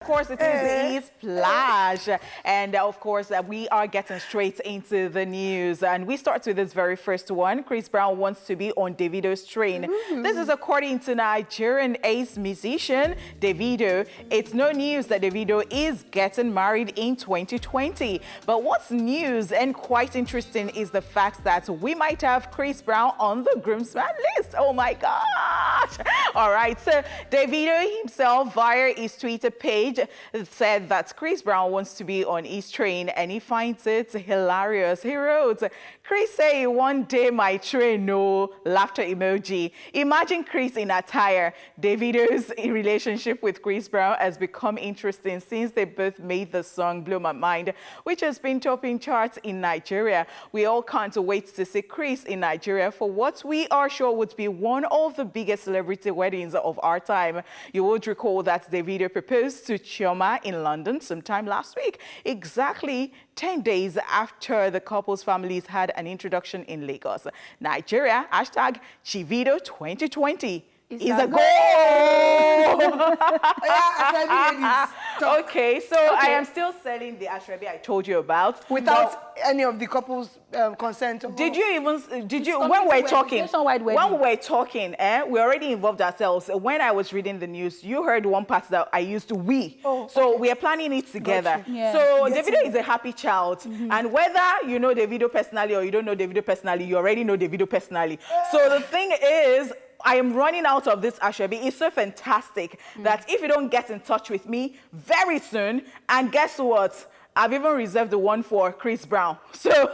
Of course, it is Splash. And of course, we are getting straight into the news. And we start with this very first one. Chris Brown wants to be on Davido's train. This is according to Nigerian ace musician Davido. It's no news that Davido is getting married in 2020. But what's news and quite interesting is the fact that we might have Chris Brown on the Groomsman list. Oh my gosh. All right. So Davido himself, via his Twitter page, said that Chris Brown wants to be on his train and he finds it hilarious. He wrote, "Chris say one day my train, no laughter emoji." Imagine Chris in attire. Davido's relationship with Chris Brown has become interesting since they both made the song Blow My Mind, which has been topping charts in Nigeria. We all can't wait to see Chris in Nigeria for what we are sure would be one of the biggest celebrity weddings of our time. You would recall that Davido proposed to Chioma in London sometime last week, exactly 10 days after the couple's families had an introduction in Lagos. Nigeria, hashtag Chivido 2020. Is a goal. Okay, so I am still selling the Ashrabi I told you about without any of the couple's consent. Did you when we were talking, we already involved ourselves. When I was reading the news, you heard one part that I used we. So we are planning it together. Yeah. So Davido is a happy child, and whether you know Davido personally or you don't know Davido personally, you already know Davido personally. So the thing is, I am running out of this Ashrabi. It's so fantastic that if you don't get in touch with me very soon, and guess what? I've even reserved the one for Chris Brown. So,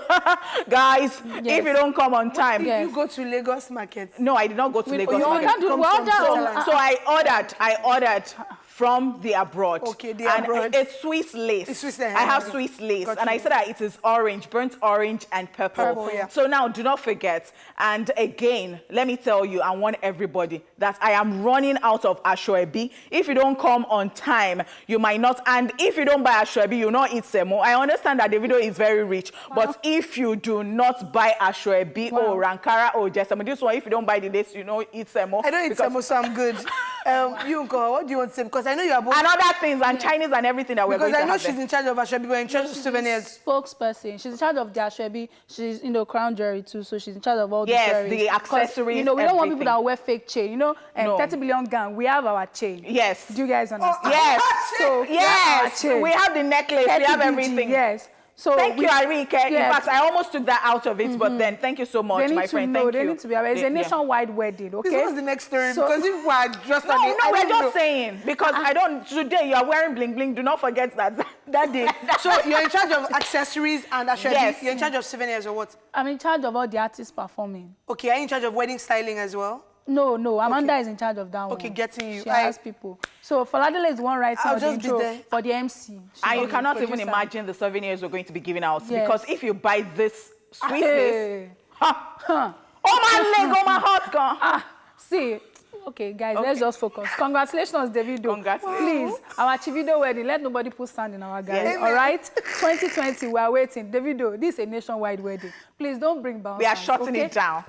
guys, if you don't come on time. Did you go to Lagos Market? No, I did not go to Lagos Market. So I ordered from the abroad. Okay, the abroad. And it's Swiss lace. I have Swiss lace. And I said that it is orange, burnt orange and purple. So now, do not forget. And again, let me tell you, I want everybody that I am running out of Ashrabi. If you don't come on time, you might not. And if you don't buy Ashrabi, you not eat semo. I understand that Davido is very rich. But if you do not buy Ashrabi or Rankara or Jesamo, this one, if you don't buy the lace, you know eat semo. I don't eat semo, so I'm good. You go, what do you want to say? Because I know you are both. And other things, and Chinese and everything that we're going to have. Because I know she's in charge of Ashrabi, but in charge of souvenirs. Spokesperson. She's in charge of the Ashrabi. She's, crown jewelry too, so she's in charge of all the jewelry. Yes, the accessories, we don't want people that wear fake chain. 30 billion gang, we have our chain. Yes. Do you guys understand? Yes. So, yes. We have the necklace, we have everything. Yes. So thank you, Arike. In fact, I almost took that out of it, but then thank you so much, my friend. Thank you. They need to be aware. It's a nationwide wedding, okay? This was the next story, because if we are just we're just saying, because today you are wearing bling bling, do not forget that day. So you're in charge of accessories and Ashrabi. Yes. You're in charge of souvenirs or what? I'm in charge of all the artists performing. Okay, are you in charge of wedding styling as well? No, Amanda is in charge of that one. Okay, getting you. She has people. So Foladele is one writing the intro for the MC. And you cannot even imagine the souvenirs we're going to be giving out. Because if you buy this sweetness, oh my leg, oh my heart gone. See, okay, guys, let's just focus. Congratulations, Davido. Congratulations. Please, our Chivido wedding, let nobody put sand in our guys. All right? 2020, we are waiting. Davido, this is a nationwide wedding. Please don't bring bounce. We are shutting it down.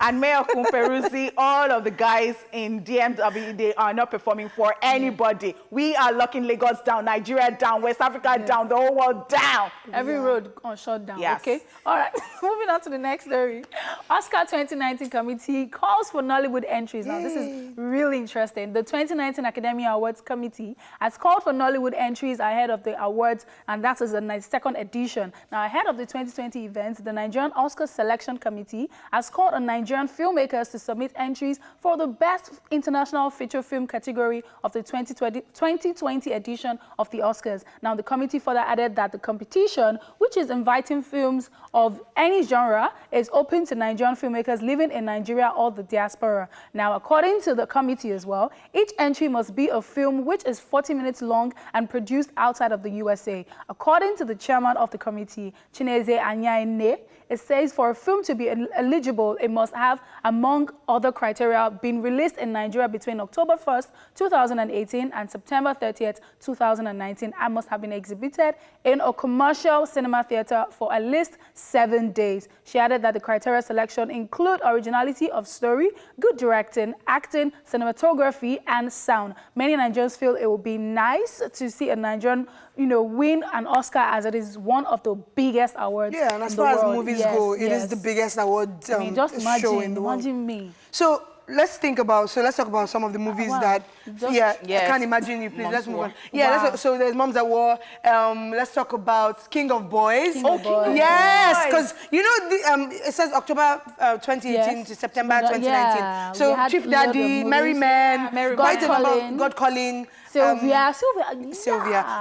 And Mayor Kumperuzi, all of the guys in DMW, they are not performing for anybody. We are locking Lagos down, Nigeria down, West Africa down, the whole world down. Every road on shut down, yes. Okay? All right, moving on to the next story. Oscar 2019 committee calls for Nollywood entries. Now, this is really interesting. The 2019 Academy Awards Committee has called for Nollywood entries ahead of the awards, and that is the 92nd edition. Now, ahead of the 2020 events, the Nigerian Oscar Selection Committee has called on Nigerian filmmakers to submit entries for the Best International Feature Film category of the 2020 edition of the Oscars. Now, the committee further added that the competition, which is inviting films of any genre, is open to Nigerian filmmakers living in Nigeria or the diaspora. Now, according to the committee as well, each entry must be a film which is 40 minutes long and produced outside of the USA. According to the chairman of the committee, Chineze Anyaine, it says for a film to be eligible, it must have, among other criteria, been released in Nigeria between October 1st, 2018 and September 30th, 2019, and must have been exhibited in a commercial cinema cinema theatre for at least 7 days. She added that the criteria selection include originality of story, good directing, acting, cinematography, and sound. Many Nigerians feel it would be nice to see a Nigerian, win an Oscar, as it is one of the biggest awards. Yeah, and as far as movies go, it is the biggest award just imagine, show in the world. Imagine me. So let's talk about some of the movies that, I can't imagine you, please. Let's move on. Yeah, so there's Moms at War. Let's talk about King of Boys. King of Boys. Yes, because, it says October 2018 to September 2019. Yeah, so Chief Daddy, Merry Men, God Calling. Sylvia.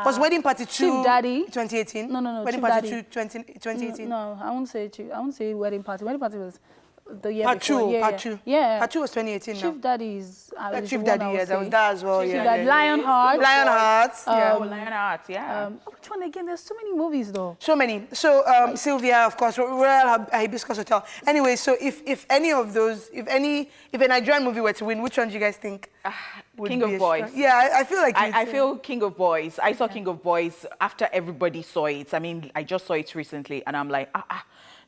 Was Wedding Party 2 Chief Daddy. 2018? No. Wedding Chief Party Daddy. 2 2018? No, I won't say Wedding Party. Wedding Party was the year Part before. two. Yeah. Part 2 was 2018 now. Chief Daddy is Chief Daddy, there was that as well. Chief Daddy. Lionheart. Lionheart. Lionheart, Which one again? There's so many movies though. So many. So Sylvia, of course, Royal Hibiscus Hotel. Anyway, so if any of those, if a Nigerian movie were to win, which one do you guys think? King of Boys. Yeah, I feel like I feel King of Boys. I saw King of Boys after everybody saw it. I mean, I just saw it recently, and I'm like,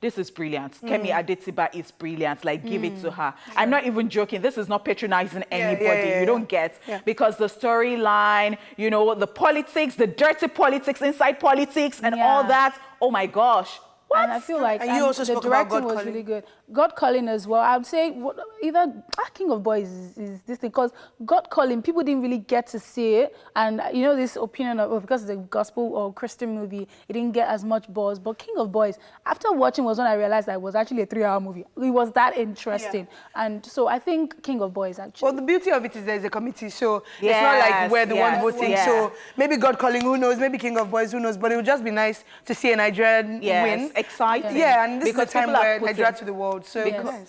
this is brilliant. Kemi Adetiba is brilliant. Like, give it to her. I'm not even joking. This is not patronizing anybody. You don't get. Because the storyline, the politics, the dirty politics, inside politics, and all that. Oh my gosh. What? And I feel like and you also the spoke about directing God was Calling. really good. God Calling as well. I would say either King of Boys is this thing, because God Calling, people didn't really get to see it, and this opinion of because it's a gospel or Christian movie, it didn't get as much buzz. But King of Boys, after watching, was when I realized that it was actually a 3-hour movie. It was that interesting, and so I think King of Boys actually. Well, the beauty of it is there's a committee, so it's not like we're the one voting. So maybe God Calling, who knows? Maybe King of Boys, who knows? But it would just be nice to see a Nigerian win. Exciting. Yeah, and this is the time where Nigeria to the world. So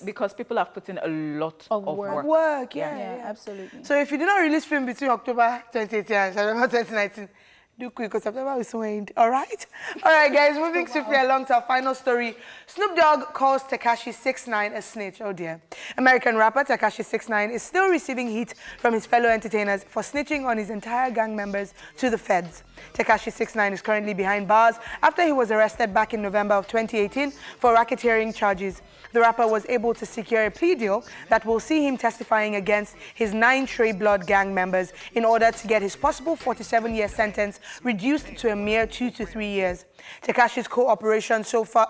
because people have put in a lot of work. Yeah, absolutely. So if you did not release film between October 2018 and September 2019, do quick, because September is waned. All right, guys. Moving swiftly along to our final story. Snoop Dogg calls Tekashi 6ix9ine a snitch. Oh dear. American rapper Tekashi 6ix9ine is still receiving heat from his fellow entertainers for snitching on his entire gang members to the feds. Tekashi 6ix9ine is currently behind bars after he was arrested back in November of 2018 for racketeering charges. The rapper was able to secure a plea deal that will see him testifying against his 9 Trey Blood gang members in order to get his possible 47-year sentence reduced to a mere 2 to 3 years. Tekashi's cooperation so far,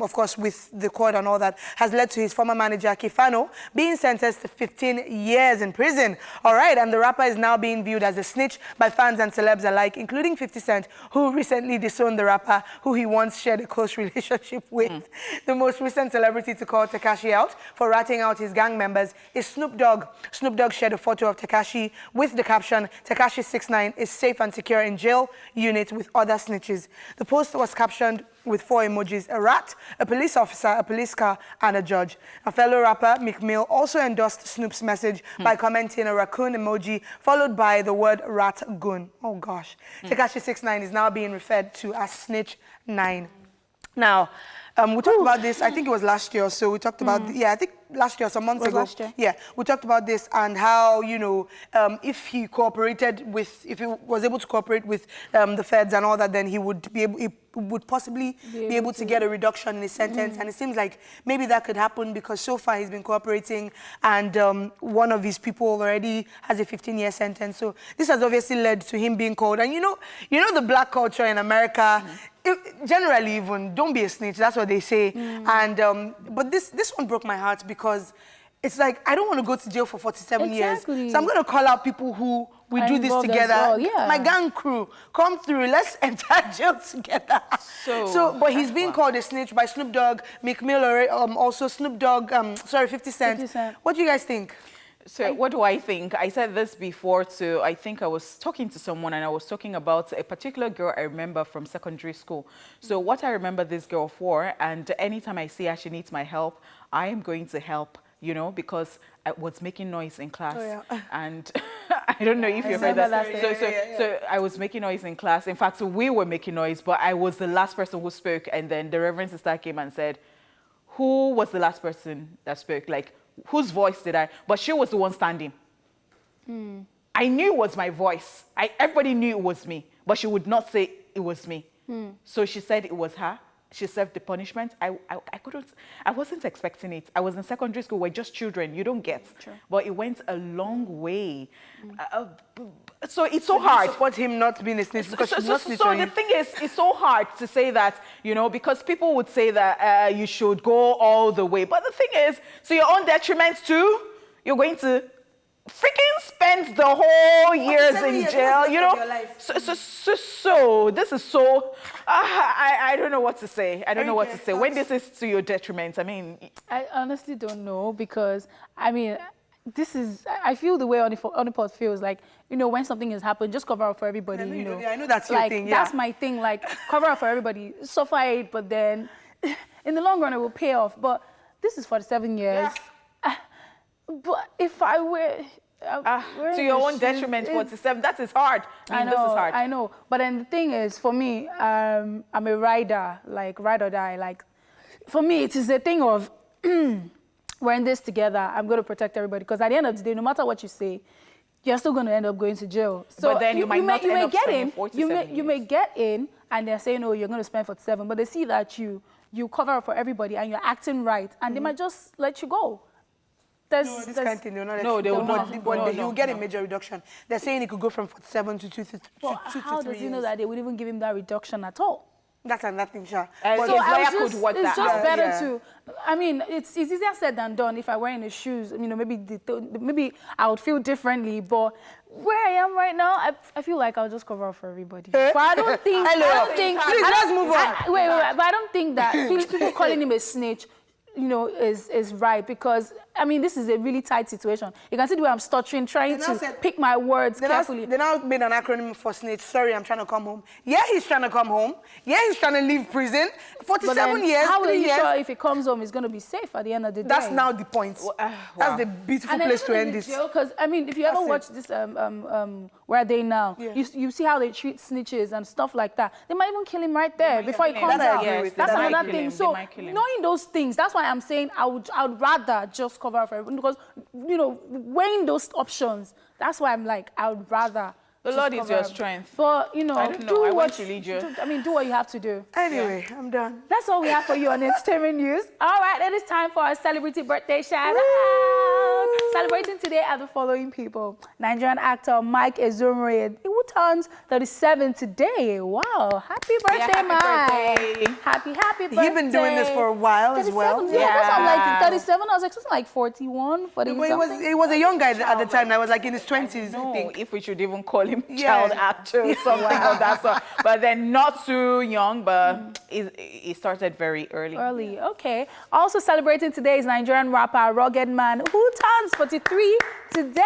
of course, with the court and all that, has led to his former manager, Kifano, being sentenced to 15 years in prison. All right, and the rapper is now being viewed as a snitch by fans and celebs alike, including 50 Cent, who recently disowned the rapper, who he once shared a close relationship with. The most recent celebrity to call Tekashi out for ratting out his gang members is Snoop Dogg. Snoop Dogg shared a photo of Tekashi with the caption, "Tekashi 6ix9ine is safe and secure in jail unit with other snitches." The post was captioned with 4 emojis: a rat, a police officer, a police car, and a judge. A fellow rapper, Meek Mill, also endorsed Snoop's message by commenting a raccoon emoji followed by the word rat goon. Oh gosh. Tekashi 6ix9ine is now being referred to as Snitch 9. Now, we talked about this, I think it was last year or so. We talked about, I think last year, some months ago. Last year? Yeah, we talked about this and how, if he was able to cooperate with the feds and all that, then he would possibly be able to get a reduction in his sentence. And it seems like maybe that could happen because so far he's been cooperating, and one of his people already has a 15-year sentence. So this has obviously led to him being called. And you know the black culture in America, generally even, don't be a snitch, that's what they say. And but this one broke my heart because it's like, I don't want to go to jail for 47 years. So I'm going to call out people who we do this together. Well, my gang crew, come through, let's enter jail together. But he's being called a snitch by Snoop Dogg, Meek Mill, also Snoop Dogg, 50 Cent. What do you guys think? So what do I think? I said this before too. I think I was talking to someone and I was talking about a particular girl I remember from secondary school. So what I remember this girl for, and anytime I see her, she needs my help, I am going to help, because I was making noise in class. And I don't know if you heard that. So I was making noise in class. In fact, we were making noise, but I was the last person who spoke. And then the Reverend Sister came and said, who was the last person that spoke? Like, whose voice did I? But she was the one standing. I knew it was my voice. Everybody knew it was me, but she would not say it was me. So she said it was her. She served the punishment. I wasn't expecting it. I was in secondary school. We're just children. You don't get. True. But it went a long way. So it's so hard. You support him not being a snitch because she's not snitching. So the thing is, it's so hard to say that, you know, because people would say that you should go all the way. But the thing is, to your own detriment too, you're going to freaking spend the whole years in jail, you know. So this is so. I don't know what to say. I don't know what to say. When this is to your detriment, I mean. I honestly don't know because I mean, this is. I feel the way Onipot feels like, you know, when something has happened, just cover up for everybody. You know, I know that's like, your thing. Yeah. That's my thing. Like cover up for everybody, suffer it, but then in the long run it will pay off. But this is for the 7 years. Yeah. But if I were to your own detriment, 47, that is hard. I mean, this is hard. I know. But then the thing is, for me, I'm a rider, like ride or die. Like, for me, it is a thing of we're in this together. I'm going to protect everybody. Because at the end of the day, no matter what you say, you're still going to end up going to jail. So but then you might not end up spending 47 years. You may get in, and they're saying, oh, you're going to spend 47. But they see that you cover up for everybody, and you're acting right. And they might just let you go. This kind of thing, they will not. But he will get a major reduction. They're saying it could go from 47 to 2 to 3 How does he know that they would even give him that reduction at all? That's another thing, sure. So it's just better to. I mean, it's easier said than done. If I were in his shoes, you know, maybe I would feel differently. But where I am right now, I feel like I'll just cover up for everybody. But I don't think. Please, let's move on. Wait, but I don't think that people calling him a snitch, you know, is right, because I mean, this is a really tight situation. You can see the way I'm stuttering, trying to pick my words carefully. They now made an acronym for snitch. Sorry, I'm trying to come home. Yeah, he's trying to come home. Yeah, he's trying to leave prison. 47 years, how are 3 you years. Sure if he comes home, he's going to be safe at the end of the day? That's now the point. That's the beautiful place to end this. Because I mean, if you ever watch this, Where Are They Now? Yeah. You see how they treat snitches and stuff like that. They might even kill him right there before he comes out. That's another thing. So knowing those things, that's why I'm saying I would rather just cover up for everyone, because, you know, weighing those options, that's why I'm like, I would rather. The Lord is your strength. But, you know, I don't know. I want to lead you. I mean, do what you have to do. Anyway, I'm done. That's all we have for you on Entertainment News. All right, it is time for our celebrity birthday shout out. Celebrating today are the following people. Nigerian actor Mike Ezumure, who turns 37 today. Wow, happy birthday, Mike. Happy birthday. He's been doing this for a while as well. Yeah, I'm like 37. I was like something like 41, 40 something. He was a young guy at the time. I was like in his 20s, I think. If we should even call him child actor or something of that sort. But then not too young, but he started very early. Okay. Also celebrating today is Nigerian rapper Rugged Man, who turns 43 today.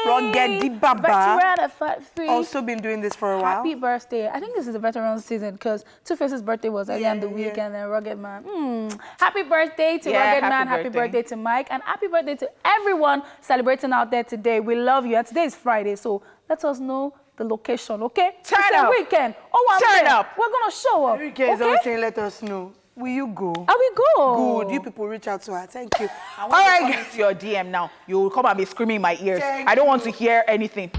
Rugged the Baba. Veteran at 43. Also been doing this for a while. Happy birthday. I think this is the veteran season because Two-Face's birthday was earlier in the week, and then Rugged Man. Happy birthday to Rugged Man. Happy birthday to Mike. And happy birthday to everyone celebrating out there today. We love you. And today is Friday, so let us know the location, okay? Turn up. Weekend. Turn up. We're going to show up. Okay? Is always saying, let us know. Will you go? I will go. Good. You people reach out to her. Thank you. I want to come into your DM now. You will come and be screaming in my ears. I don't want to hear anything.